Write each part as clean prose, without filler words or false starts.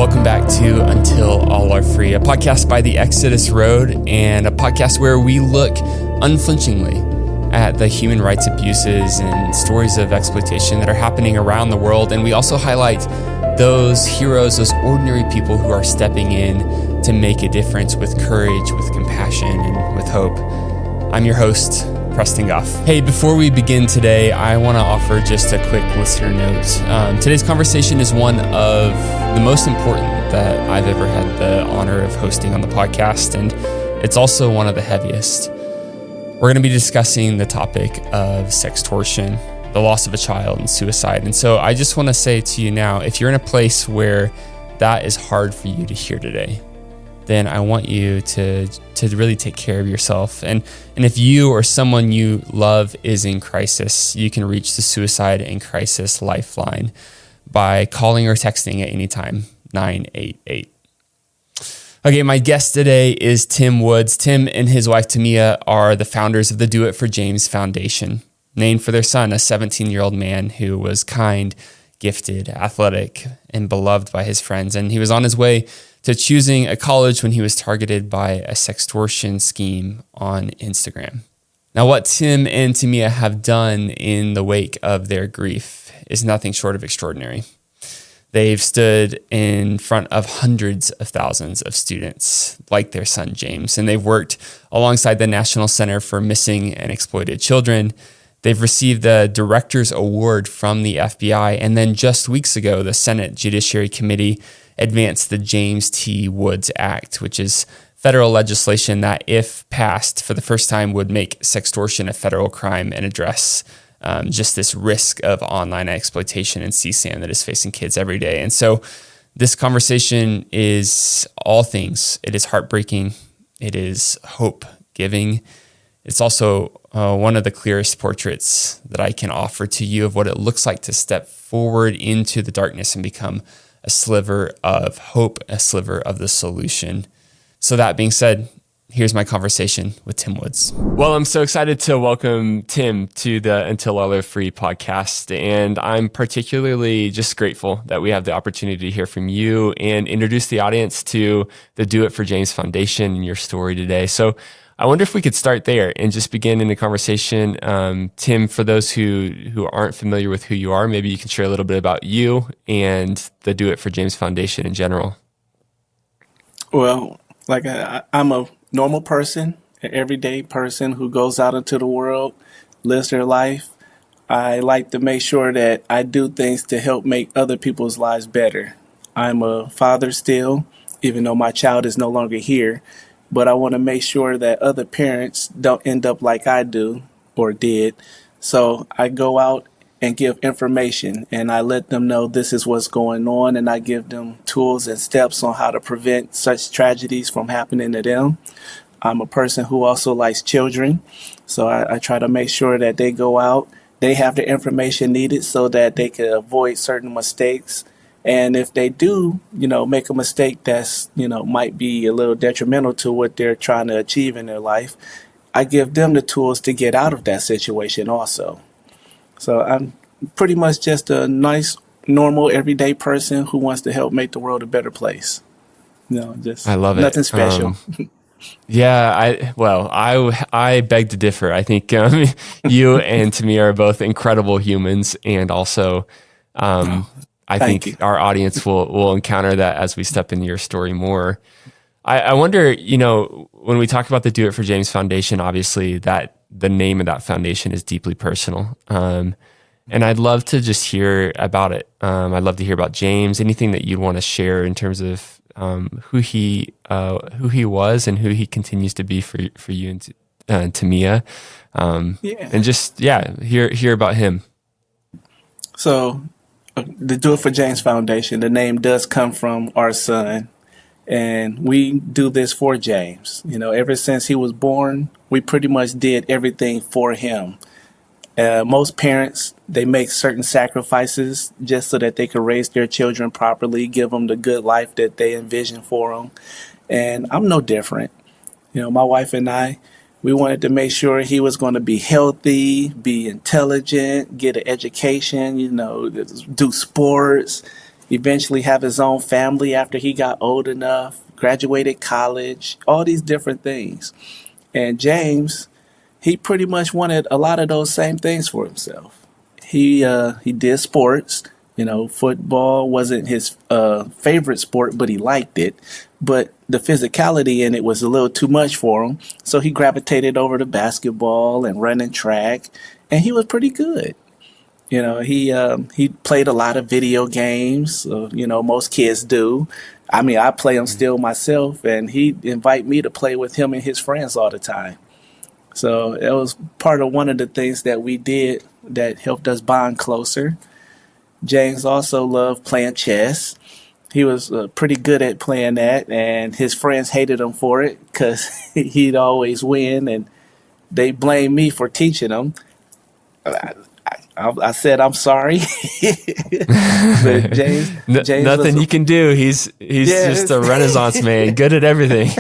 Welcome back to Until All Are Free, a podcast by the Exodus Road, and a podcast where we look unflinchingly at the human rights abuses and stories of exploitation that are happening around the world. And we also highlight those heroes, those ordinary people who are stepping in to make a difference with courage, with compassion, and with hope. I'm your host, Preston Goff. Hey, before we begin today, I want to offer just a quick listener note. Today's conversation is one of the most important that I've ever had the honor of hosting on the podcast, and it's also one of the heaviest. We're going to be discussing the topic of sextortion, the loss of a child, and suicide. And so I just want to say to you now, if you're in a place where that is hard for you to hear today, then I want you to really take care of yourself. And if you or someone you love is in crisis, you can reach the Suicide and Crisis Lifeline by calling or texting at any time, 988. Okay, my guest today is Tim Woods. Tim and his wife Tamia are the founders of the Do It for James Foundation, named for their son, a 17-year-old man who was kind, gifted, athletic, and beloved by his friends. And he was on his way to choosing a college when he was targeted by a sextortion scheme on Instagram. Now, what Tim and Tamia have done in the wake of their grief is nothing short of extraordinary. They've stood in front of hundreds of thousands of students like their son, James, and they've worked alongside the National Center for Missing and Exploited Children. They've received the Director's Award from the FBI, and then just weeks ago, the Senate Judiciary Committee advanced the James T. Woods Act, which is federal legislation that, if passed for the first time, would make sextortion a federal crime and address just this risk of online exploitation and CSAM that is facing kids every day. And so this conversation is all things. It is heartbreaking. It is hope-giving. It's also one of the clearest portraits that I can offer to you of what it looks like to step forward into the darkness and become a sliver of hope, a sliver of the solution. So that being said, here's my conversation with Tim Woods. Well, I'm so excited to welcome Tim to the Until All Are Free podcast. And I'm particularly just grateful that we have the opportunity to hear from you and introduce the audience to the Do It for James Foundation and your story today. So I wonder if we could start there and just begin in a conversation. Tim, for those who aren't familiar with who you are, maybe you can share a little bit about you and the Do It for James Foundation in general. Well, I'm a normal person, an everyday person who goes out into the world, lives their life. I like to make sure that I do things to help make other people's lives better. I'm a father still, even though my child is no longer here. But I want to make sure that other parents don't end up like I do or did. So I go out and give information, and I let them know this is what's going on, and I give them tools and steps on how to prevent such tragedies from happening to them. I'm a person who also likes children, so I try to make sure that they go out, they have the information needed so that they can avoid certain mistakes. And if they do, make a mistake that's, might be a little detrimental to what they're trying to achieve in their life, I give them the tools to get out of that situation also. So I'm pretty much just a nice, normal, everyday person who wants to help make the world a better place. I love it. Nothing special. Yeah, I beg to differ. I think you and Tamia are both incredible humans, and also I think our audience will encounter that as we step into your story more. I wonder, when we talk about the Do It for James Foundation, obviously that the name of that foundation is deeply personal. And I'd love to just hear about it. I'd love to hear about James, anything that you'd want to share in terms of who he was and who he continues to be for you and Tamia. And just, hear about him. So the Do It for James Foundation, the name does come from our son, and we do this for James. Ever since he was born, we pretty much did everything for him. Most parents, they make certain sacrifices just so that they can raise their children properly, give them the good life that they envision for them. And I'm no different. My wife and I, we wanted to make sure he was going to be healthy, be intelligent, get an education, do sports, eventually have his own family after he got old enough, graduated college, all these different things. And James, he pretty much wanted a lot of those same things for himself. He did sports. You know, football wasn't his favorite sport, but he liked it. But the physicality in it was a little too much for him, so he gravitated over to basketball and running track, and he was pretty good. You know, he played a lot of video games. You know, most kids do. I mean, I play them still myself, and he invite me to play with him and his friends all the time. So it was part of one of the things that we did that helped us bond closer. James also loved playing chess. He was pretty good at playing that, and his friends hated him for it because he'd always win, and they blamed me for teaching him. I said I'm sorry, but James nothing he can do. He's just a Renaissance man, good at everything.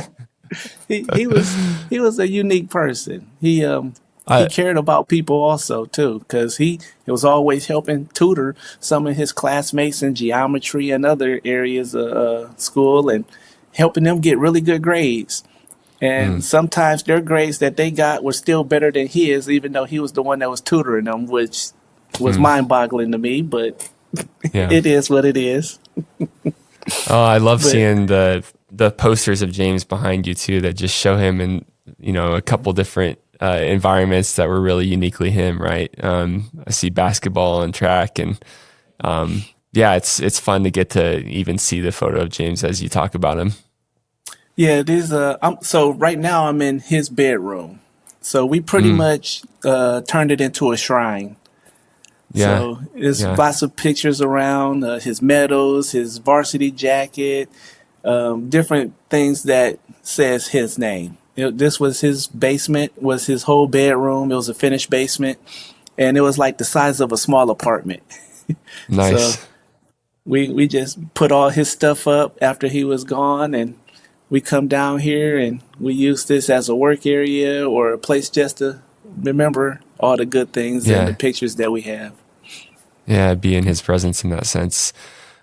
he was a unique person. He cared about people also too, because he was always helping tutor some of his classmates in geometry and other areas of school, and helping them get really good grades. And sometimes their grades that they got were still better than his, even though he was the one that was tutoring them, which was mind-boggling to me. But it is what it is. Oh, I love seeing the posters of James behind you too, that just show him in, you know, a couple different environments that were really uniquely him, right? I see basketball and track, and it's fun to get to even see the photo of James as you talk about him. Yeah, it is. So right now I'm in his bedroom. So we pretty much turned it into a shrine. Yeah. So there's lots of pictures around, his medals, his varsity jacket, different things that says his name. This was his basement, was his whole bedroom. It was a finished basement, and it was like the size of a small apartment. Nice. So we just put all his stuff up after he was gone, and we come down here and we use this as a work area or a place just to remember all the good things and the pictures that we have. Yeah, be in his presence in that sense.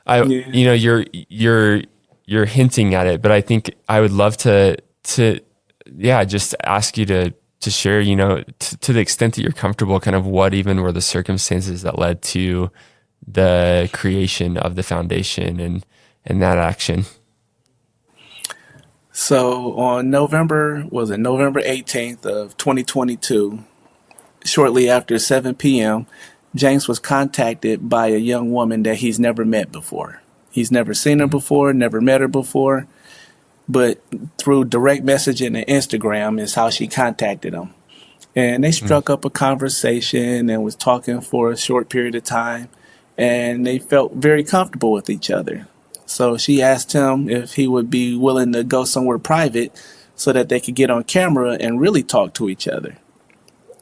You know, you're hinting at it, but I think I would love to just ask you to share, you know, to the extent that you're comfortable, kind of what even were the circumstances that led to the creation of the foundation and that action. So on November 18th of 2022, shortly after 7 p.m., James was contacted by a young woman that he's never met before. He's never seen her before, never met her before, but through direct messaging and Instagram is how she contacted him. And they struck up a conversation and was talking for a short period of time, and they felt very comfortable with each other. So she asked him if he would be willing to go somewhere private so that they could get on camera and really talk to each other.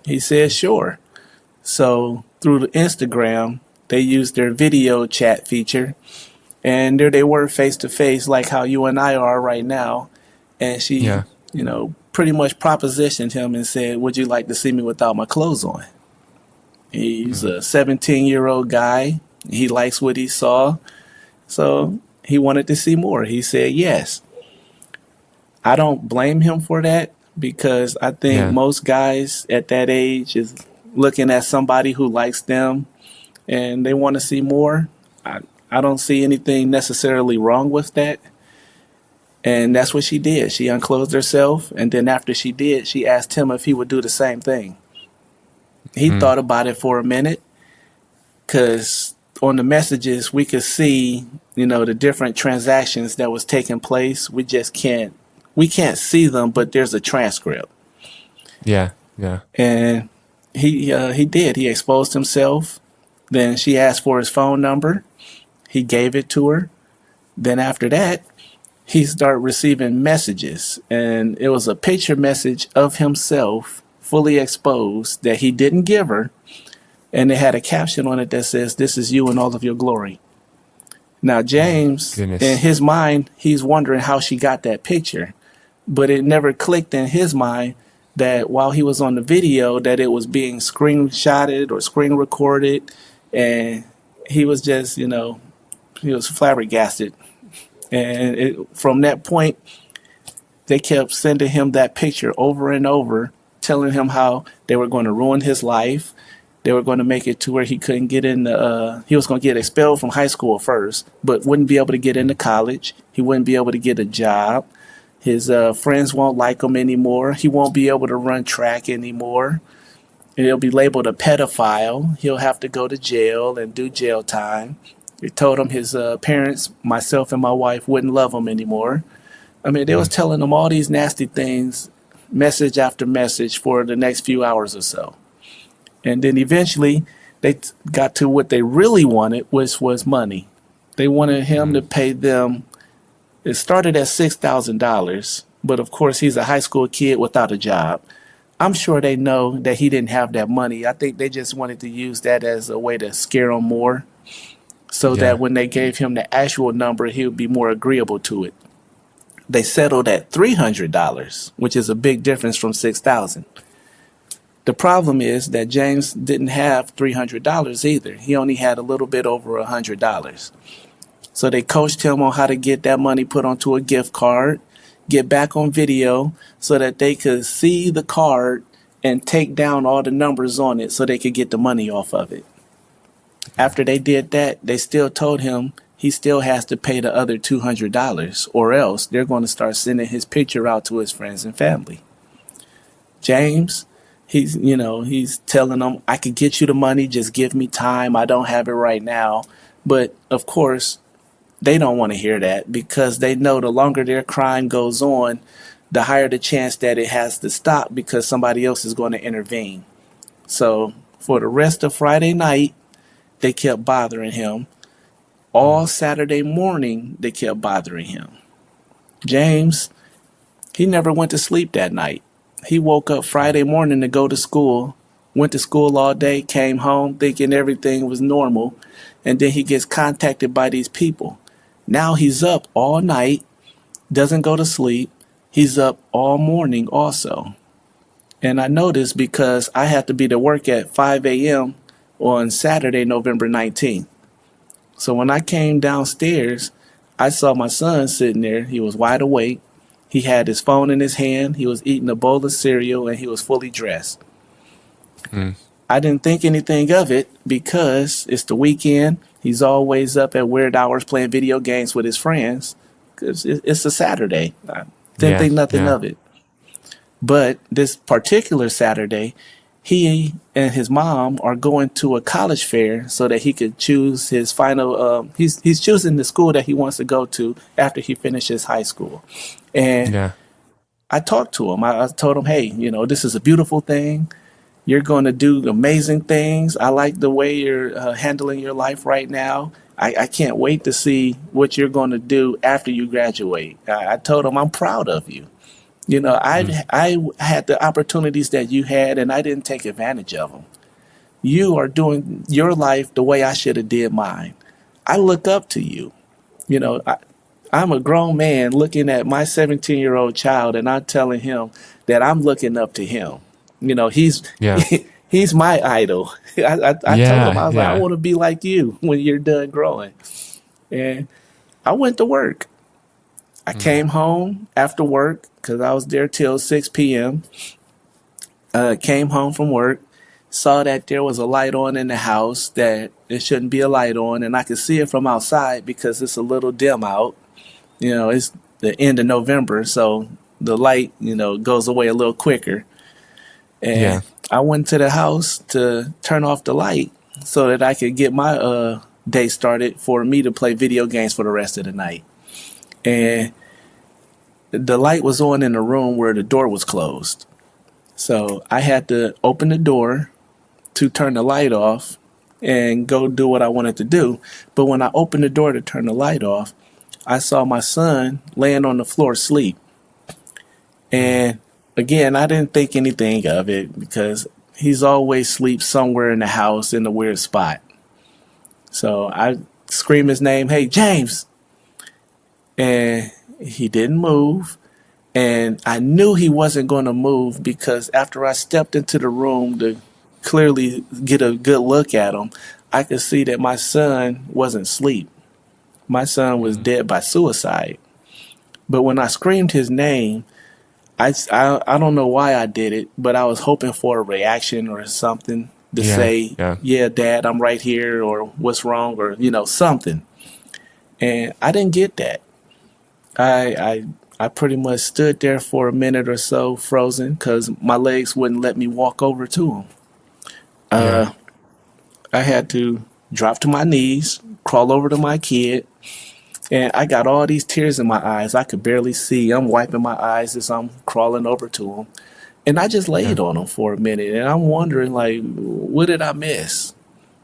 He said, sure. So through the Instagram, they used their video chat feature, and there they were face to face, like how you and I are right now. And she, pretty much propositioned him and said, would you like to see me without my clothes on? He's a 17-year-old guy. He likes what he saw. So he wanted to see more. He said yes. I don't blame him for that, because I think most guys at that age is looking at somebody who likes them and they want to see more. I don't see anything necessarily wrong with that. And that's what she did. She unclothed herself, and then after she did, she asked him if he would do the same thing. He thought about it for a minute, because on the messages we could see, the different transactions that was taking place. We can't see them, but there's a transcript. Yeah. And he did. He exposed himself. Then she asked for his phone number. He gave it to her. Then after that, he started receiving messages, and it was a picture message of himself fully exposed that he didn't give her, and it had a caption on it that says, "This is you in all of your glory." Now, James, in his mind, he's wondering how she got that picture, but it never clicked in his mind that while he was on the video, that it was being screenshotted or screen recorded, and he was just, He was flabbergasted. And from that point, they kept sending him that picture over and over, telling him how they were going to ruin his life. They were going to make it to where he couldn't get in. He was going to get expelled from high school first, but wouldn't be able to get into college. He wouldn't be able to get a job. His friends won't like him anymore. He won't be able to run track anymore. He'll be labeled a pedophile. He'll have to go to jail and do jail time. They told him his parents, myself and my wife, wouldn't love him anymore. I mean, they was telling him all these nasty things, message after message, for the next few hours or so. And then eventually they got to what they really wanted, which was money. They wanted him to pay them. It started at $6,000, but of course he's a high school kid without a job. I'm sure they know that he didn't have that money. I think they just wanted to use that as a way to scare him more, so that when they gave him the actual number, he would be more agreeable to it. They settled at $300, which is a big difference from $6,000. The problem is that James didn't have $300 either. He only had a little bit over $100. So they coached him on how to get that money put onto a gift card, get back on video so that they could see the card and take down all the numbers on it so they could get the money off of it. After they did that, they still told him he still has to pay the other $200, or else they're going to start sending his picture out to his friends and family. James, he's telling them, I could get you the money, just give me time. I don't have it right now. But of course, they don't want to hear that, because they know the longer their crime goes on, the higher the chance that it has to stop, because somebody else is going to intervene. So for the rest of Friday night, they kept bothering him. All Saturday morning, they kept bothering him. James, he never went to sleep that night. He woke up Friday morning to go to school, went to school all day, came home thinking everything was normal, and then he gets contacted by these people. Now he's up all night, doesn't go to sleep. He's up all morning also. And I know this because I had to be to work at 5 a.m. on Saturday, November 19th. So when I came downstairs, I saw my son sitting there. He was wide awake. He had his phone in his hand. He was eating a bowl of cereal, and he was fully dressed. I didn't think anything of it because it's the weekend. He's always up at weird hours playing video games with his friends because it's a Saturday. I didn't think nothing of it. But this particular Saturday, he and his mom are going to a college fair so that he could choose his final. He's choosing the school that he wants to go to after he finishes high school. And I talked to him. I told him, hey, this is a beautiful thing. You're going to do amazing things. I like the way you're handling your life right now. I can't wait to see what you're going to do after you graduate. I told him I'm proud of you. I had the opportunities that you had, and I didn't take advantage of them. You are doing your life the way I should have did mine. I look up to you. I'm a grown man looking at my 17-year-old child, and I'm telling him that I'm looking up to him. He's he's my idol. I told him, I was like, I want to be like you when you're done growing. And I went to work. I came home after work because I was there till 6 p.m. Came home from work, saw that there was a light on in the house that it shouldn't be a light on, and I could see it from outside because it's a little dim out. It's the end of November, so the light, goes away a little quicker. And I went to the house to turn off the light so that I could get my day started for me to play video games for the rest of the night. And the light was on in the room where the door was closed. So I had to open the door to turn the light off and go do what I wanted to do. But when I opened the door to turn the light off, I saw my son laying on the floor asleep. And again, I didn't think anything of it because he's always sleeps somewhere in the house in a weird spot. So I screamed his name, hey, James. And he didn't move. And I knew he wasn't going to move because after I stepped into the room to clearly get a good look at him, I could see that my son wasn't asleep. My son was dead by suicide. But when I screamed his name, I don't know why I did it, but I was hoping for a reaction or something to Yeah. say, Yeah. yeah, Dad, I'm right here, or what's wrong, or, something. And I didn't get that. I pretty much stood there for a minute or so, frozen, because my legs wouldn't let me walk over to him. Yeah. I had to drop to my knees, crawl over to my kid, and I got all these tears in my eyes. I could barely see. I'm wiping my eyes as I'm crawling over to him. And I just Yeah. laid on him for a minute, and I'm wondering, like, what did I miss?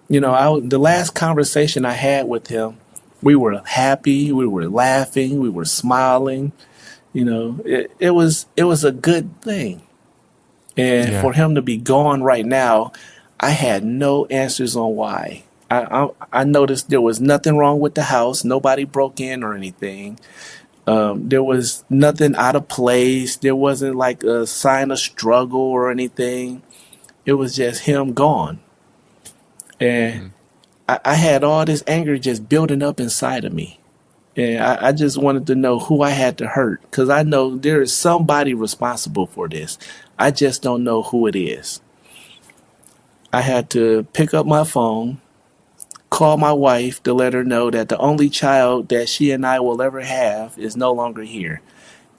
The last conversation I had with him, we were happy, we were laughing, we were smiling. It was a good thing. And Yeah. for him to be gone right now, I had no answers on why. I noticed there was nothing wrong with the house. Nobody broke in or anything. There was nothing out of place. There wasn't like a sign of struggle or anything. It was just him gone. And I had all this anger just building up inside of me. And I just wanted to know who I had to hurt, because I know there is somebody responsible for this. I just don't know who it is. I had to pick up my phone, call my wife to let her know that the only child that she and I will ever have is no longer here.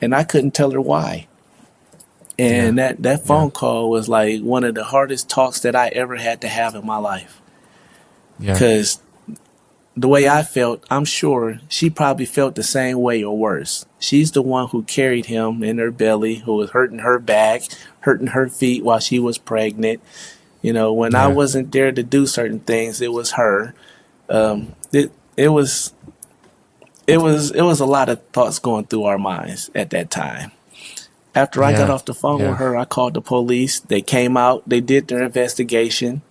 And I couldn't tell her why. Yeah. And that Yeah. phone call was like one of the hardest talks that I ever had to have in my life. Yeah. Because the way I felt, I'm sure she probably felt the same way or worse. She's the one who carried him in her belly, who was hurting her back, hurting her feet while she was pregnant. When I Yeah. wasn't there to do certain things, it was her. It was a lot of thoughts going through our minds at that time. After I got Yeah. off the phone with Yeah. her, I called the police. They came out, they did their investigation,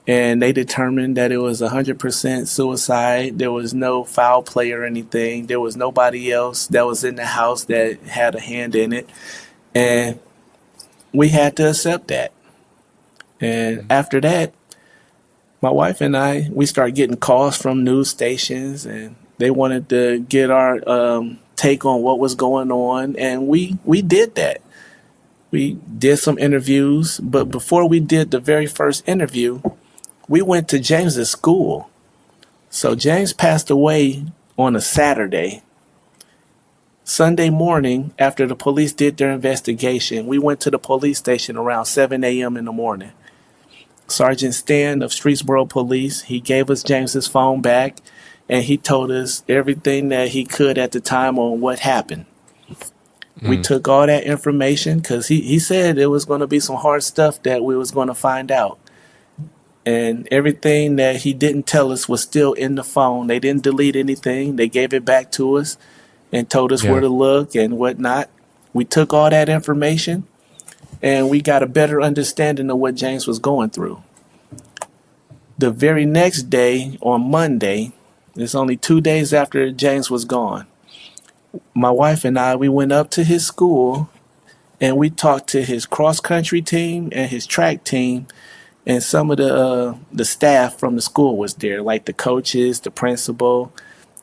and they determined that it was 100% suicide. There was no foul play or anything. There was nobody else that was in the house that had a hand in it. And we had to accept that. And after that, my wife and I, we started getting calls from news stations, and they wanted to get our take on what was going on. And we did that. We did some interviews, but before we did the very first interview, we went to James's school. So James passed away on a Saturday. Sunday morning, after the police did their investigation, we went to the police station around 7 a.m. in the morning. Sergeant Stan of Streetsboro Police, he gave us James's phone back, and he told us everything that he could at the time on what happened. We took all that information because he said it was going to be some hard stuff that we was going to find out. And everything that he didn't tell us was still in the phone. They didn't delete anything. They gave it back to us and told us where Yeah. to look and whatnot. We took all that information, and we got a better understanding of what James was going through. The very next day, on Monday, it's only 2 days after James was gone, my wife and I, we went up to his school, and we talked to his cross-country team and his track team, and some of the staff from the school was there, like the coaches, the principal,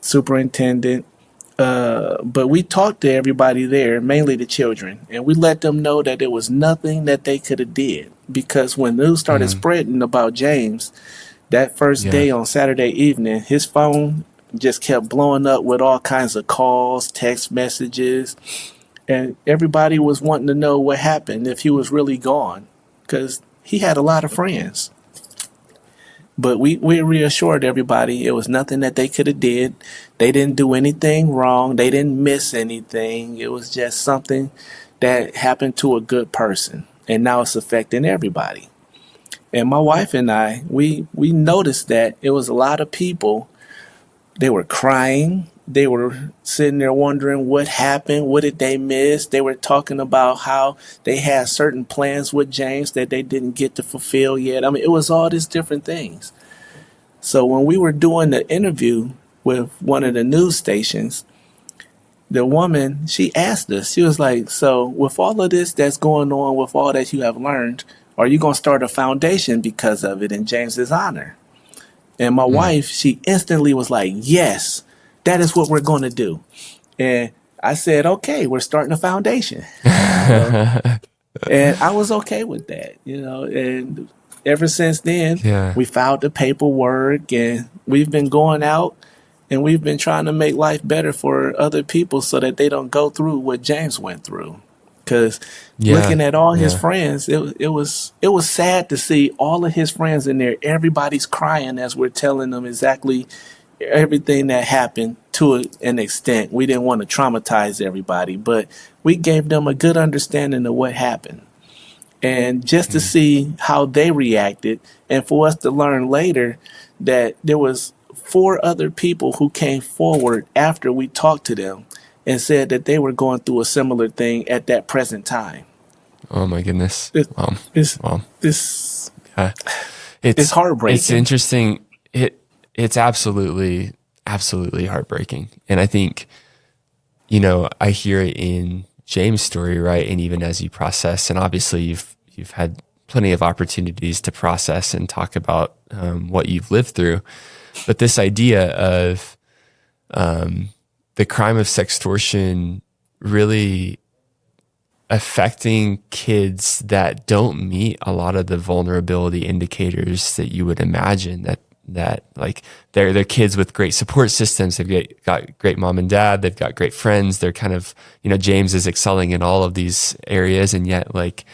superintendent. But we talked to everybody there, mainly the children, and we let them know that there was nothing that they could have did, because when news started spreading about James, that first Yeah. day on Saturday evening, his phone just kept blowing up with all kinds of calls, text messages, and everybody was wanting to know what happened, if he was really gone, because he had a lot of friends. But we reassured everybody it was nothing that they could have did. They didn't do anything wrong. They didn't miss anything. It was just something that happened to a good person. And now it's affecting everybody. And my wife and I, we noticed that it was a lot of people. They were crying. They were sitting there wondering what happened. What did they miss? They were talking about how they had certain plans with James that they didn't get to fulfill yet. I mean, it was all these different things. So when we were doing the interview with one of the news stations, the woman, she asked us, she was like, so with all of this that's going on, with all that you have learned, are you going to start a foundation because of it in James's honor? And my wife, she instantly was like, yes, that is what we're going to do. And I said, okay, we're starting a foundation. And I was okay with that, and ever since then, Yeah. we filed the paperwork and we've been going out and we've been trying to make life better for other people so that they don't go through what James went through. Because Yeah. looking at all his Yeah. friends, it was sad to see all of his friends in there. Everybody's crying as we're telling them exactly everything that happened to an extent. We didn't want to traumatize everybody, but we gave them a good understanding of what happened. And just to Mm. see how they reacted, and for us to learn later that there was four other people who came forward after we talked to them and said that they were going through a similar thing at that present time. Oh my goodness. It, Wow. it's, Wow. it's, Yeah. it's It's heartbreaking. interesting. It's absolutely heartbreaking. And I think, I hear it in James' story, right? And even as you process, and obviously you've had plenty of opportunities to process and talk about what you've lived through. But this idea of the crime of sextortion really affecting kids that don't meet a lot of the vulnerability indicators that you would imagine, that like they're kids with great support systems. They've got great mom and dad. They've got great friends. They're kind of, James is excelling in all of these areas. And yet like,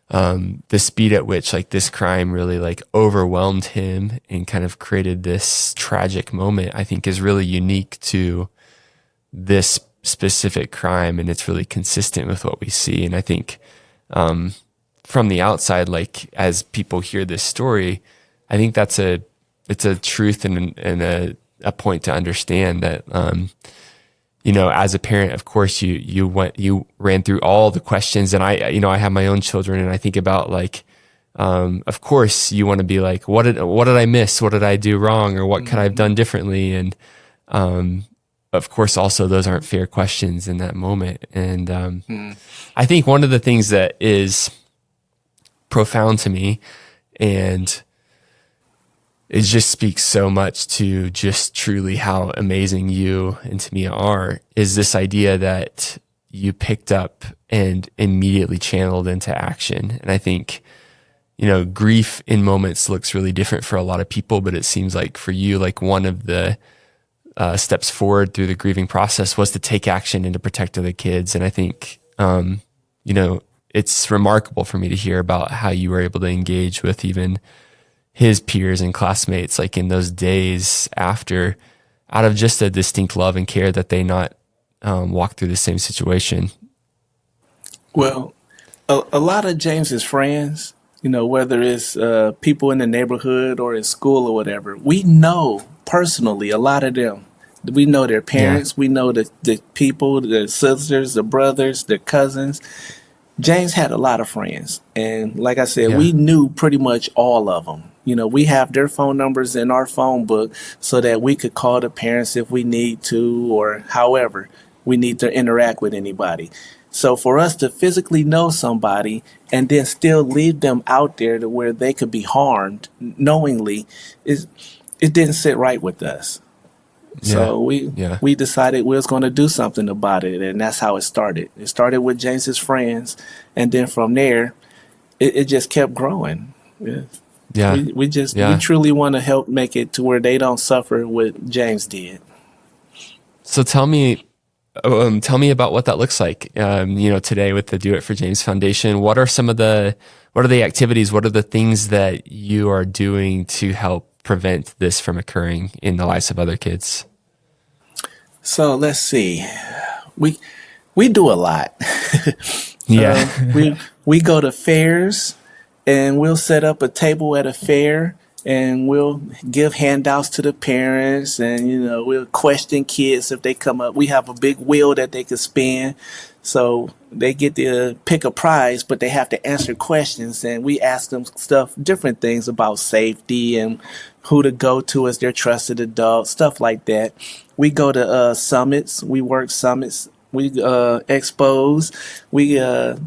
the speed at which like this crime really like overwhelmed him and kind of created this tragic moment, I think is really unique to this specific crime. And it's really consistent with what we see. And I think, from the outside, like as people hear this story, I think it's a truth and a point to understand that, as a parent, of course, you ran through all the questions, and I have my own children, and I think about like, of course, you want to be like, what did I miss? What did I do wrong? Or what could I have done differently? And, of course, also those aren't fair questions in that moment. And, I think one of the things that is profound to me, and it just speaks so much to just truly how amazing you and Tamia are, is this idea that you picked up and immediately channeled into action. And I think, grief in moments looks really different for a lot of people, but it seems like for you, like one of the steps forward through the grieving process was to take action and to protect other kids. And I think, it's remarkable for me to hear about how you were able to engage with even his peers and classmates, like in those days after, out of just a distinct love and care that they not walk through the same situation. Well, a lot of James's friends, whether it's people in the neighborhood or in school or whatever, we know personally a lot of them. We know their parents, we know the people, the sisters, the brothers, the cousins. James had a lot of friends. And like I said, we knew pretty much all of them. We have their phone numbers in our phone book so that we could call the parents if we need to, or however we need to interact with anybody. So for us to physically know somebody and then still leave them out there to where they could be harmed knowingly, it didn't sit right with us. So we decided we was going to do something about it, and that's how it started. It started with James's friends, and then from there, it just kept growing. Yeah. We truly want to help make it to where they don't suffer what James did. So tell me about what that looks like. Today with the Do It for James Foundation, what are the activities? What are the things that you are doing to help prevent this from occurring in the lives of other kids? So let's see. We do a lot. We go to fairs, and we'll set up a table at a fair, and we'll give handouts to the parents, and we'll question kids if they come up. We have a big wheel that they can spin, so they get to pick a prize, but they have to answer questions, and we ask them different things about safety and who to go to as their trusted adult, stuff like that. We go to summits. We work summits. We expose. We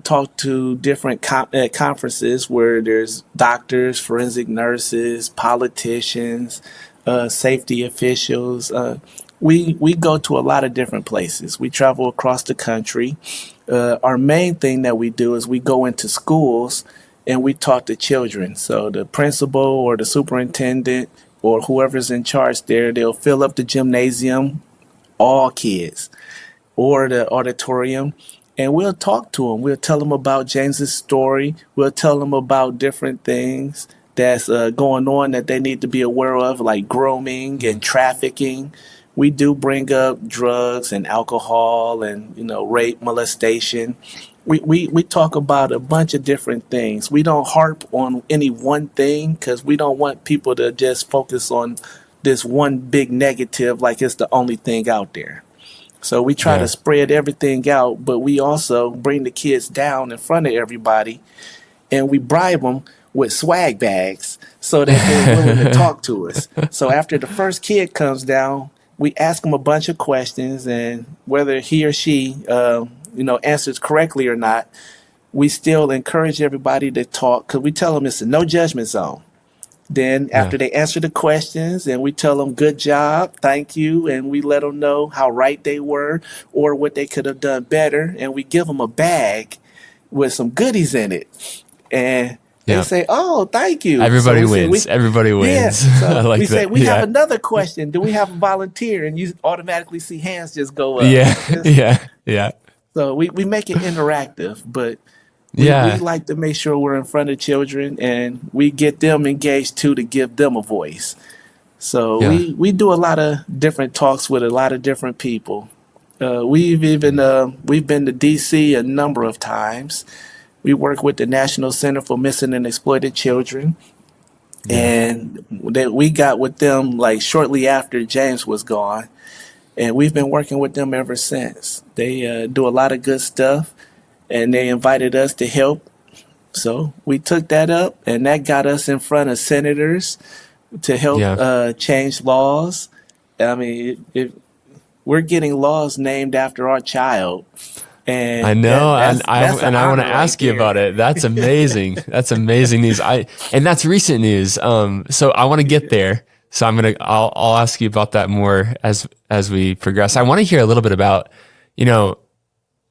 talk to different conferences where there's doctors, forensic nurses, politicians, safety officials. We go to a lot of different places. We travel across the country. Our main thing that we do is we go into schools and we talk to children. So the principal or the superintendent or whoever's in charge there, they'll fill up the gymnasium, all kids, or the auditorium, and we'll talk to them. We'll tell them about James's story. We'll tell them about different things that's going on that they need to be aware of, like grooming and trafficking. We do bring up drugs and alcohol and rape, molestation. We talk about a bunch of different things. We don't harp on any one thing because we don't want people to just focus on this one big negative like it's the only thing out there. So we try to Yeah. spread everything out, but we also bring the kids down in front of everybody and we bribe them with swag bags so that they're willing to talk to us. So after the first kid comes down, we ask them a bunch of questions, and whether he or she, answers correctly or not, we still encourage everybody to talk because we tell them it's a no judgment zone. Then Yeah. after they answer the questions and we tell them good job, thank you, and we let them know how right they were or what they could have done better, and we give them a bag with some goodies in it. And they Yeah. say, "Oh, thank you." So Everybody we say, wins. Everybody yeah. wins. I So like we say, that. "We have Yeah. another question. Do we have a volunteer?" And you automatically see hands just go up. Yeah. Yeah. Yeah. So we make it interactive, but we Yeah. like to make sure we're in front of children and we get them engaged too to give them a voice. So Yeah. we do a lot of different talks with a lot of different people. We've been to DC a number of times. We work with the National Center for Missing and Exploited Children, Yeah. and that we got with them like shortly after James was gone, and we've been working with them ever since. They do a lot of good stuff, and they invited us to help. So we took that up, and that got us in front of senators to help Yeah. change laws. I mean, we're getting laws named after our child, I and know, and that's an I want to honor right ask you there. about it. That's amazing. That's amazing news. And that's recent news. So I want to get there. So I'll ask you about that more as we progress. I want to hear a little bit about, you know,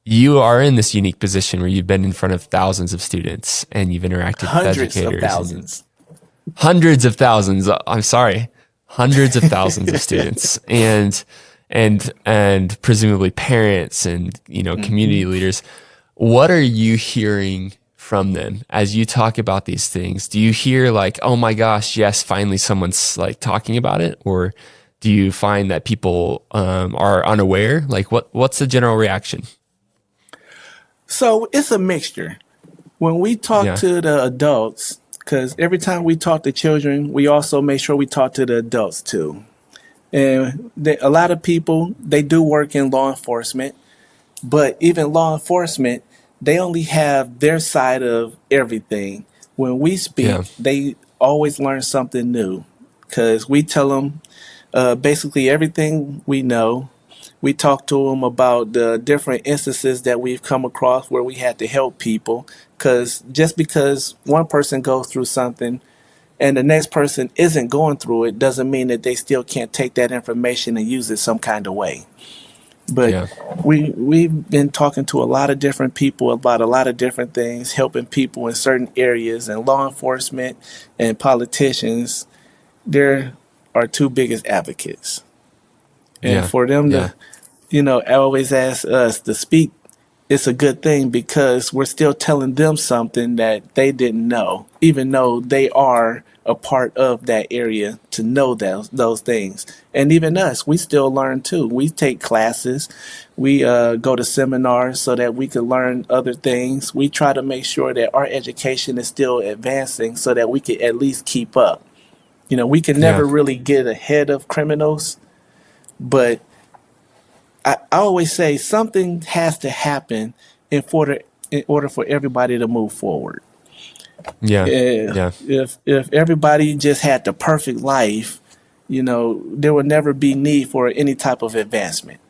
you are in this unique position where you've been in front of thousands of students and you've interacted with Hundreds of educators and thousands. hundreds of thousands. I'm sorry, hundreds of thousands of students and presumably parents and community leaders. What are you hearing from them as you talk about these things? Do you hear like, oh my gosh, yes, finally someone's like talking about it, or do you find that people are unaware? Like, what's the general reaction? So it's a mixture. When we talk Yeah, to the adults, because every time we talk to children, we also make sure we talk to the adults too. And a lot of people, they do work in law enforcement, but even law enforcement, they only have their side of everything. When we yeah, speak, they always learn something new because we tell them basically everything we know. We talk to them about the different instances that we've come across where we had to help people. Because just because one person goes through something and the next person isn't going through it doesn't mean that they still can't take that information and use it some kind of way. But yeah, we've been talking to a lot of different people about a lot of different things, helping people in certain areas, and law enforcement and politicians, they're our two biggest advocates. And yeah, for them yeah, to, always ask us to speak, it's a good thing because we're still telling them something that they didn't know, even though they are a part of that area to know those things. And even us, we still learn too. We take classes, we go to seminars so that we can learn other things. We try to make sure that our education is still advancing so that we can at least keep up. We can yeah, never really get ahead of criminals, but I always say something has to happen in order for everybody to move forward. yeah, yeah, If everybody just had the perfect life, there would never be need for any type of advancement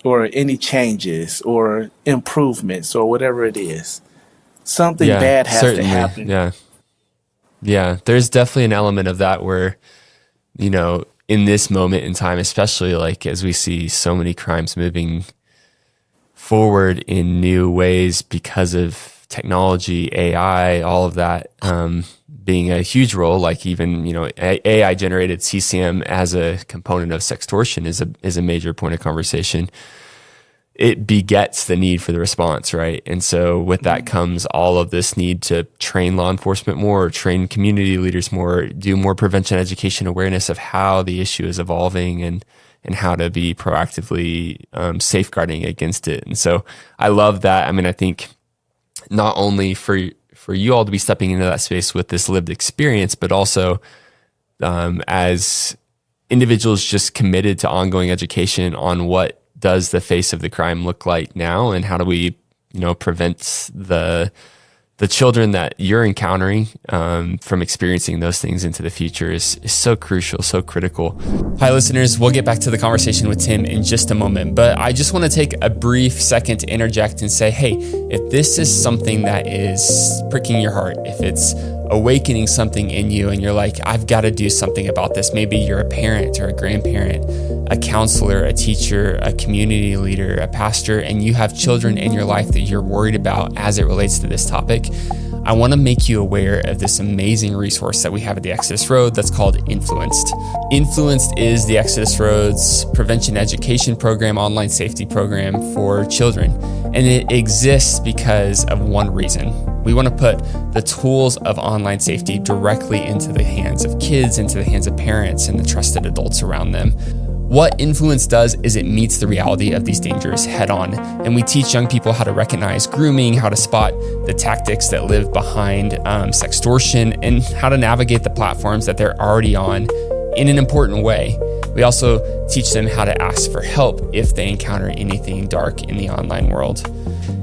or any changes or improvements or whatever it is. Something yeah, bad has to certainly. happen. Yeah, yeah. There's definitely an element of that where, in this moment in time, especially like as we see so many crimes moving forward in new ways because of technology, AI, all of that being a huge role, like even, AI generated CSAM as a component of sextortion is a major point of conversation. It begets the need for the response, right? And so with that comes all of this need to train law enforcement more, train community leaders more, do more prevention education awareness of how the issue is evolving and how to be proactively safeguarding against it. And so I love that. I mean, I think not only for you all to be stepping into that space with this lived experience, but also as individuals just committed to ongoing education on what does the face of the crime look like now, and how do we, prevent the children that you're encountering from experiencing those things into the future is so crucial, so critical. Hi, listeners. We'll get back to the conversation with Tim in just a moment, but I just want to take a brief second to interject and say, hey, if this is something that is pricking your heart, if it's awakening something in you and you're like, I've got to do something about this. Maybe you're a parent or a grandparent, a counselor, a teacher, a community leader, a pastor, and you have children in your life that you're worried about as it relates to this topic. I want to make you aware of this amazing resource that we have at the Exodus Road that's called Influenced. Influenced is the Exodus Road's prevention education program, online safety program for children. And it exists because of one reason. We want to put the tools of online safety directly into the hands of kids, into the hands of parents and the trusted adults around them. What Influence does is it meets the reality of these dangers head on, and we teach young people how to recognize grooming, how to spot the tactics that live behind sextortion, and how to navigate the platforms that they're already on in an important way. We also teach them how to ask for help if they encounter anything dark in the online world.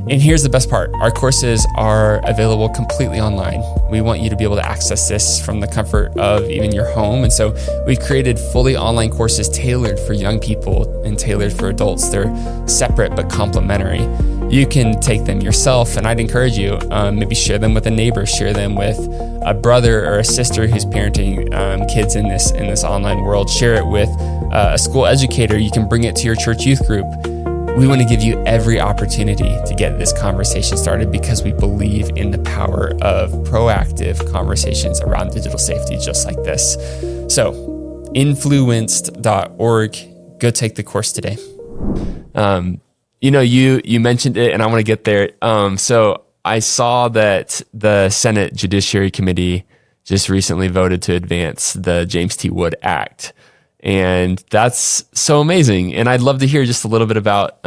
And here's the best part. Our courses are available completely online. We want you to be able to access this from the comfort of even your home. And so we've created fully online courses tailored for young people and tailored for adults. They're separate but complementary. You can take them yourself, and I'd encourage you, maybe share them with a neighbor, share them with a brother or a sister who's parenting kids in this online world. Share it with a school educator. You can bring it to your church youth group. We want to give you every opportunity to get this conversation started because we believe in the power of proactive conversations around digital safety just like this. So, influenced.org, go take the course today. You mentioned it, and I want to get there. So I saw that the Senate Judiciary Committee just recently voted to advance the James T. Wood Act. And that's so amazing. And I'd love to hear just a little bit about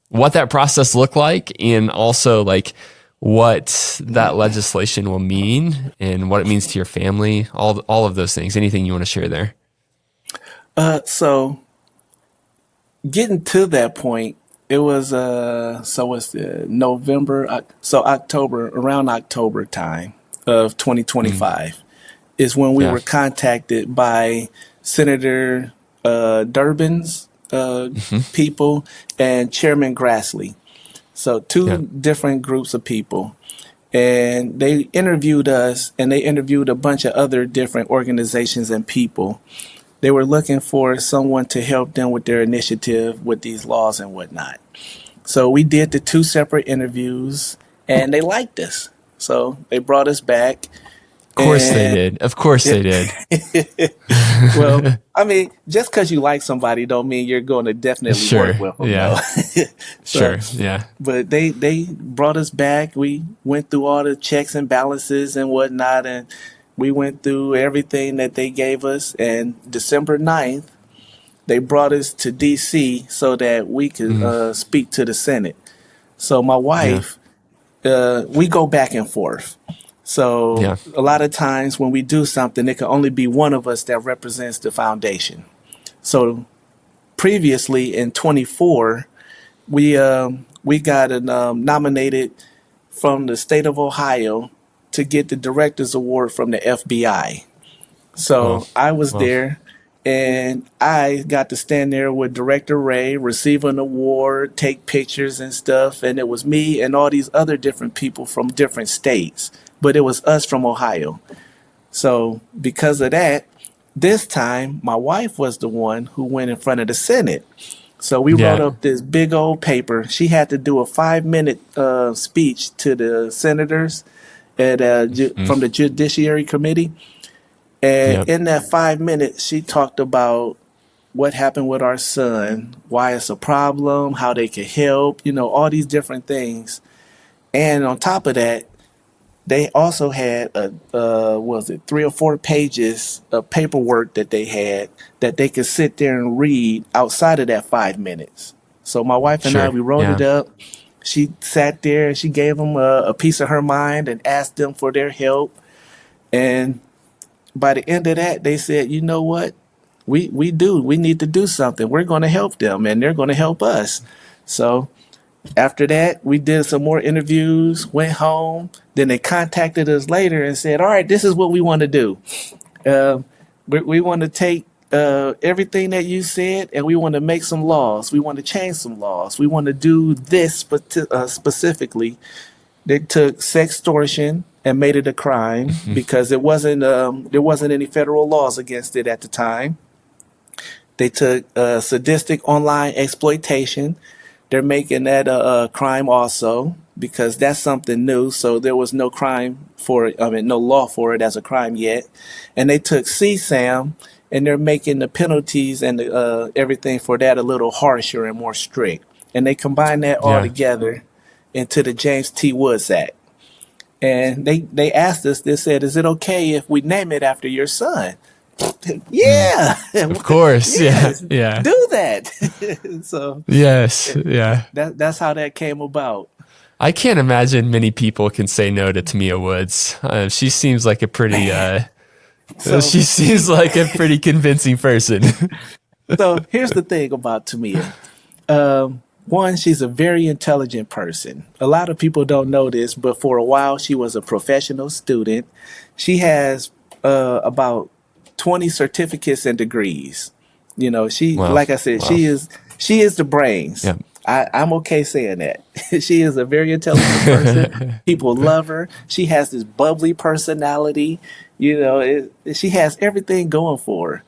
what that process looked like, and also like what that legislation will mean and what it means to your family, all of those things. Anything you want to share there? So getting to that point, it was October, around October time of 2025 is when we were contacted by Senator Durbin's people and Chairman Grassley. So two different groups of people. And they interviewed us, and they interviewed a bunch of other different organizations and people. They were looking for someone to help them with their initiative with these laws and whatnot. So we did the two separate interviews, and they liked us. So they brought us back. Of course they did. Of course they did. Well, I mean, just because you like somebody don't mean you're going to definitely work with them. Yeah. So, Yeah. But they brought us back. We went through all the checks and balances and whatnot, and we went through everything that they gave us. And December 9th, they brought us to D.C. so that we could speak to the Senate. So my wife, we go back and forth. So a lot of times when we do something, it can only be one of us that represents the foundation. So previously in 24, we got nominated from the state of Ohio to get the Director's Award from the FBI. So I was there, and I got to stand there with Director Ray, receive an award, take pictures and stuff. And it was me and all these other different people from different states. But it was us from Ohio. So because of that, this time, my wife was the one who went in front of the Senate. So we wrote Yeah. up this big old paper. She had to do a 5 minute speech to the senators Mm. from the Judiciary Committee. And Yep. in that 5 minutes, she talked about what happened with our son, why it's a problem, how they can help, all these different things. And on top of that, they also had was it 3 or 4 pages of paperwork that they had that they could sit there and read outside of that 5 minutes. So my wife and I, Sure. we wrote it Yeah. up. She sat there and she gave them a piece of her mind and asked them for their help. And by the end of that, they said, you know what? We need to do something. We're going to help them and they're going to help us. So after that, we did some more interviews, went home. Then they contacted us later and said, all right, this is what we want to do. Uh, we want to take everything that you said and we want to make some laws. We want to change some laws. We want to do this specifically. They took sextortion and made it a crime Mhm. because there wasn't any federal laws against it at the time. They took sadistic online exploitation. They're making that a crime also because that's something new. So there was no crime for it. I mean, no law for it as a crime yet. And they took CSAM and they're making the penalties and everything for that a little harsher and more strict. And they combine that all Yeah. together into the James T. Woods Act. And they asked us, they said, is it okay if we name it after your son? Mm. Yeah. Of course. Yeah. Yes, Yeah. do that. So Yes. Yeah. that's how that came about. I can't imagine many people can say no to Tamia Woods. She seems like a pretty So she seems like a pretty convincing person. so here's the thing about Tamia. One, she's a very intelligent person. A lot of people don't know this, but for a while she was a professional student. She has about 20 certificates and degrees. She, Wow. like I said, Wow. she is the brains. Yeah. I'm okay saying that. She is a very intelligent person. People love her. She has this bubbly personality. She has everything going for her.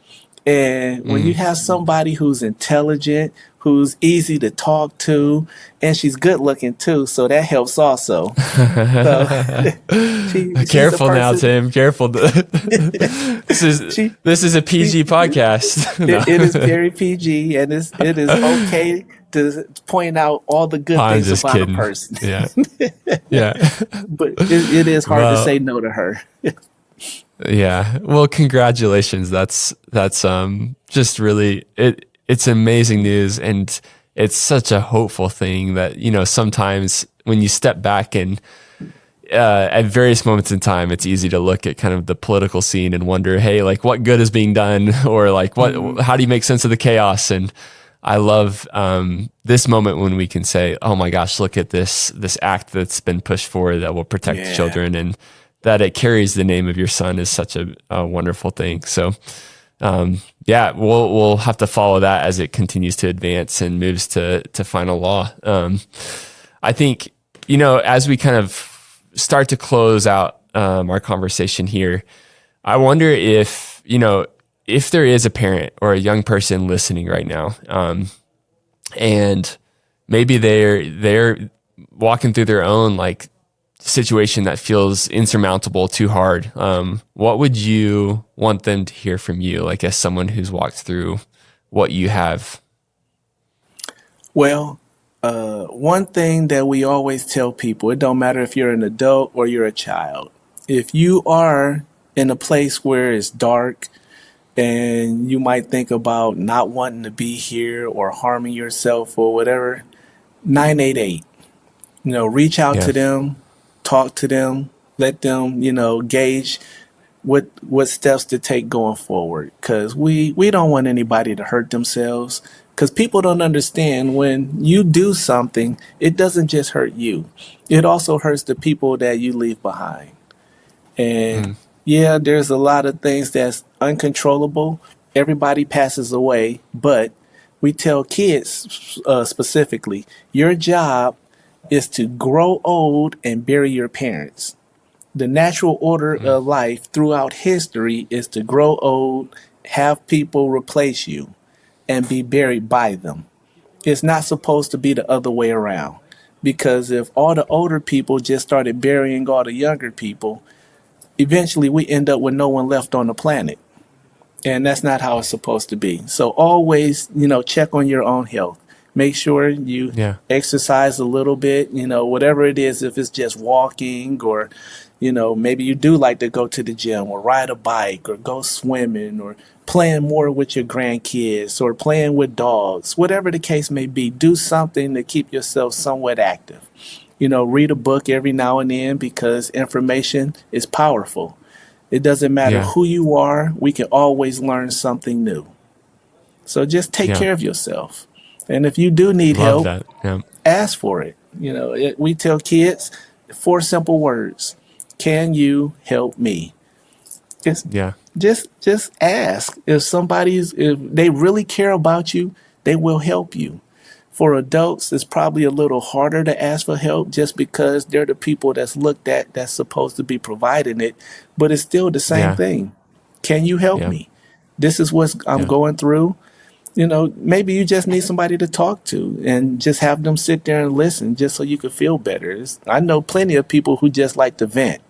And when you Mm. have somebody who's intelligent, who's easy to talk to, and she's good looking too, so that helps also. So she's a Careful now, person. Tim. Careful. She This is a she PG podcast. No. it is very PG, and it is okay to point out all the good I'm things just about a kidding. person. Yeah. Yeah. But it is hard to Well, say no to her. yeah. Well, congratulations. That's just really it's amazing news, and it's such a hopeful thing that, sometimes when you step back and at various moments in time, it's easy to look at kind of the political scene and wonder, hey, like what good is being done, or like how do you make sense of the chaos? And I love this moment when we can say, oh my gosh, look at this act that's been pushed forward that will protect Yeah. children, and that it carries the name of your son is such a wonderful thing. So yeah, we'll have to follow that as it continues to advance and moves to final law. I think, as we kind of start to close out our conversation here, I wonder if there is a parent or a young person listening right now, and maybe they're walking through their own like situation that feels insurmountable, too hard. What would you want them to hear from you, like as someone who's walked through what you have? Well, one thing that we always tell people, it don't matter if you're an adult or you're a child. If you are in a place where it's dark and you might think about not wanting to be here or harming yourself or whatever, 988. Reach out Yeah. to them, talk to them, let them, gauge what steps to take going forward, because we don't want anybody to hurt themselves, because people don't understand when you do something, it doesn't just hurt you, it also hurts the people that you leave behind. And Mm. yeah, there's a lot of things that's uncontrollable. Everybody passes away, but we tell kids specifically, your job is to grow old and bury your parents. The natural order Mm. of life throughout history is to grow old have people replace you and be buried by them. It's not supposed to be the other way around. Because if all the older people just started burying all the younger people, eventually we end up with no one left on the planet. And that's not how it's supposed to be. So always, check on your own health. Make sure you exercise a little bit, whatever it is, if it's just walking or, maybe you do like to go to the gym or ride a bike or go swimming or playing more with your grandkids or playing with dogs, whatever the case may be, do something to keep yourself somewhat active. Read a book every now and then because information is powerful. It doesn't matter who you are. We can always learn something new. So just take care of yourself. And if you do need help, ask for it. We tell kids 4 simple words. Can you help me? Just ask. If they really care about you, they will help you. For adults, it's probably a little harder to ask for help just because they're the people that's looked at that's supposed to be providing it, but it's still the same thing. Can you help me? This is what I'm going through. Maybe you just need somebody to talk to and just have them sit there and listen just so you can feel better. I know plenty of people who just like to vent.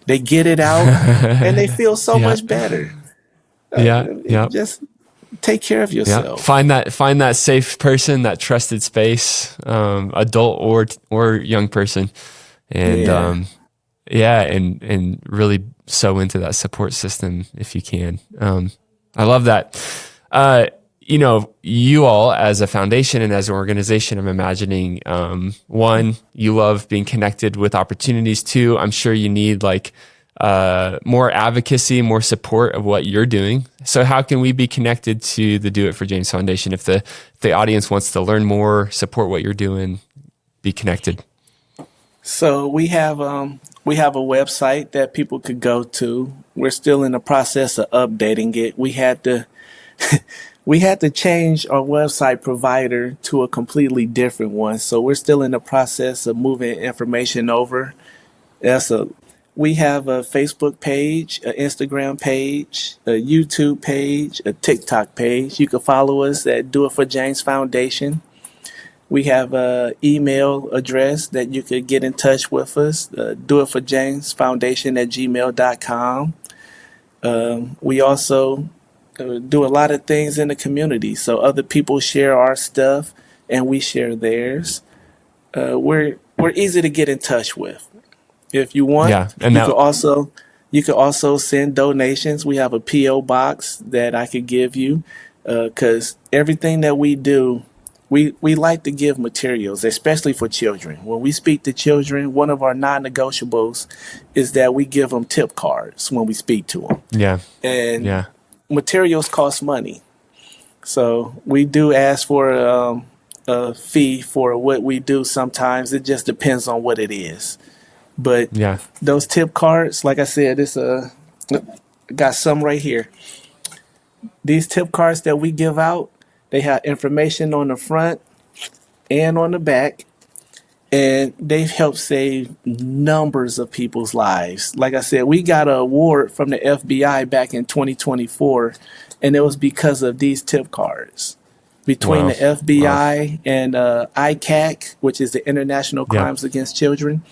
They get it out and they feel so much better. Just take care of yourself. Find that safe person, that trusted space, adult or young person, and and really sew into that support system if you can. I love that. You all as a foundation and as an organization, I'm imagining, 1, you love being connected with opportunities. 2, I'm sure you need more advocacy, more support of what you're doing. So how can we be connected to the Do It for James Foundation? If the audience wants to learn more, support what you're doing, be connected. So we have a website that people could go to. We're still in the process of updating it. We had to change our website provider to a completely different one. So we're still in the process of moving information over. We have a Facebook page, an Instagram page, a YouTube page, a TikTok page. You can follow us at Do It for James Foundation. We have an email address that you could get in touch with us, doitforjamesfoundation@gmail.com. We also do a lot of things in the community. So other people share our stuff and we share theirs. We're easy to get in touch with. If you want, you could also send donations. We have a P.O. box that I could give you because everything that we do, we like to give materials, especially for children. When we speak to children, one of our non-negotiables is that we give them tip cards when we speak to them. And materials cost money. So we do ask for a fee for what we do sometimes. It just depends on what it is. But those tip cards, like I said, got some right here. These tip cards that we give out, they have information on the front and on the back, and they've helped save numbers of people's lives. Like I said, we got an award from the FBI back in 2024, and it was because of these tip cards. Between the FBI and ICAC, which is the International Crimes Against Children,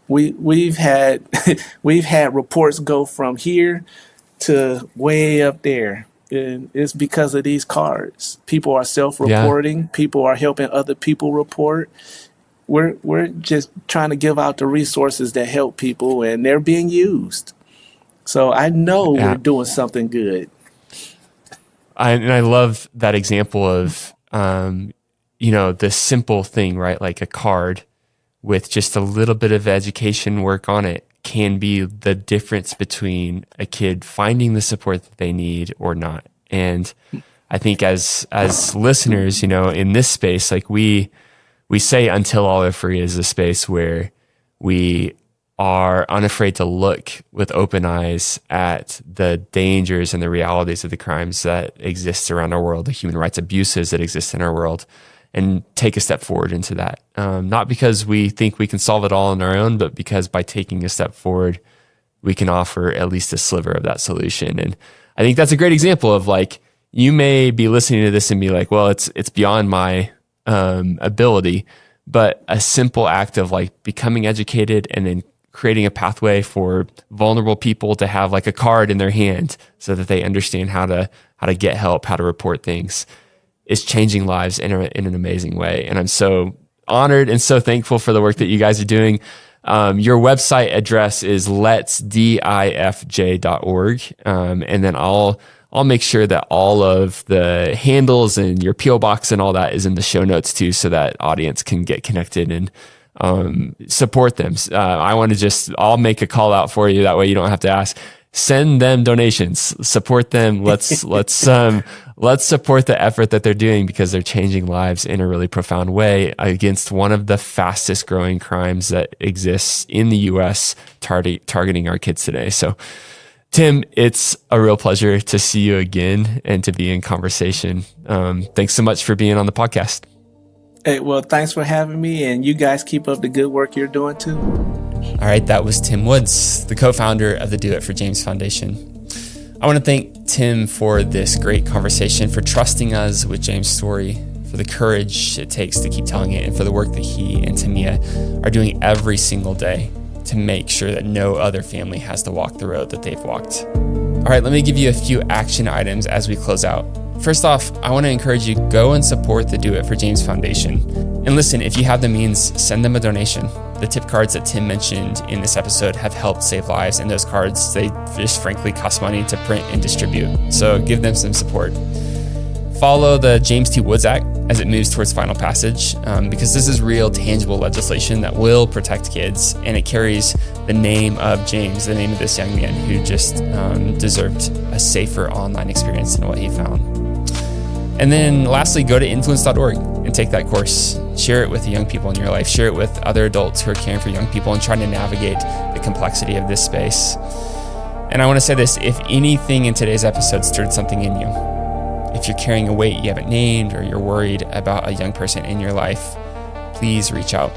we've had reports go from here to way up there. And it's because of these cards. People are self-reporting. People are helping other people report. We're just trying to give out the resources that help people, and they're being used. So I know we're doing something good. I love that example of the simple thing, right? Like a card with just a little bit of education work on it can be the difference between a kid finding the support that they need or not. And I think as listeners, in this space, like we say Until All Are Free is a space where we are unafraid to look with open eyes at the dangers and the realities of the crimes that exist around our world, the human rights abuses that exist in our world, and take a step forward into that. Not because we think we can solve it all on our own, but because by taking a step forward, we can offer at least a sliver of that solution. And I think that's a great example of like, you may be listening to this and be like, well, it's beyond my ability, but a simple act of like becoming educated and then creating a pathway for vulnerable people to have like a card in their hand so that they understand how to get help, how to report things, is changing lives in an amazing way. And I'm so honored and so thankful for the work that you guys are doing. Your website address is letsdifj.org. And then I'll make sure that all of the handles and your PO box and all that is in the show notes too, so that audience can get connected and support them. I'll make a call out for you. That way you don't have to ask. Send them donations, support them. Let's support the effort that they're doing, because they're changing lives in a really profound way against one of the fastest growing crimes that exists in the US, targeting our kids today. So Tim, it's a real pleasure to see you again and to be in conversation. Thanks so much for being on the podcast. Hey, well, thanks for having me, and you guys keep up the good work you're doing too. All right, that was Tim Woods, the co-founder of the Do It for James Foundation. I want to thank Tim for this great conversation, for trusting us with James' story, for the courage it takes to keep telling it, and for the work that he and Tamia are doing every single day to make sure that no other family has to walk the road that they've walked. All right, let me give you a few action items as we close out. First off, I want to encourage you, go and support the Do It for James Foundation. And listen, if you have the means, send them a donation. The tip cards that Tim mentioned in this episode have helped save lives, and those cards, they just frankly cost money to print and distribute. So give them some support. Follow the James T. Woods Act as it moves towards final passage, because this is real, tangible legislation that will protect kids, and it carries the name of James, the name of this young man who just deserved a safer online experience than what he found. And then lastly, go to influence.org and take that course. Share it with the young people in your life. Share it with other adults who are caring for young people and trying to navigate the complexity of this space. And I want to say this, if anything in today's episode stirred something in you, if you're carrying a weight you haven't named, or you're worried about a young person in your life, please reach out.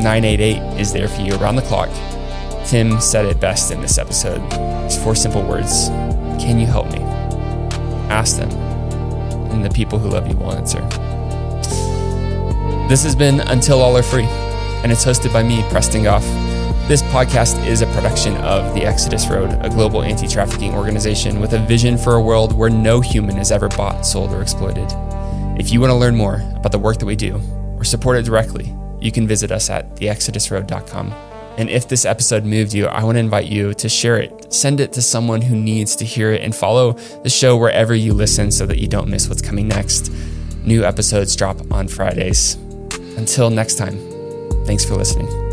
988 is there for you around the clock. Tim said it best in this episode. It's 4 simple words. Can you help me? Ask them, and the people who love you will answer. This has been Until All Are Free, and it's hosted by me, Preston Goff. This podcast is a production of The Exodus Road, a global anti-trafficking organization with a vision for a world where no human is ever bought, sold, or exploited. If you want to learn more about the work that we do, or support it directly, you can visit us at theexodusroad.com. And if this episode moved you, I want to invite you to share it. Send it to someone who needs to hear it, and follow the show wherever you listen so that you don't miss what's coming next. New episodes drop on Fridays. Until next time, thanks for listening.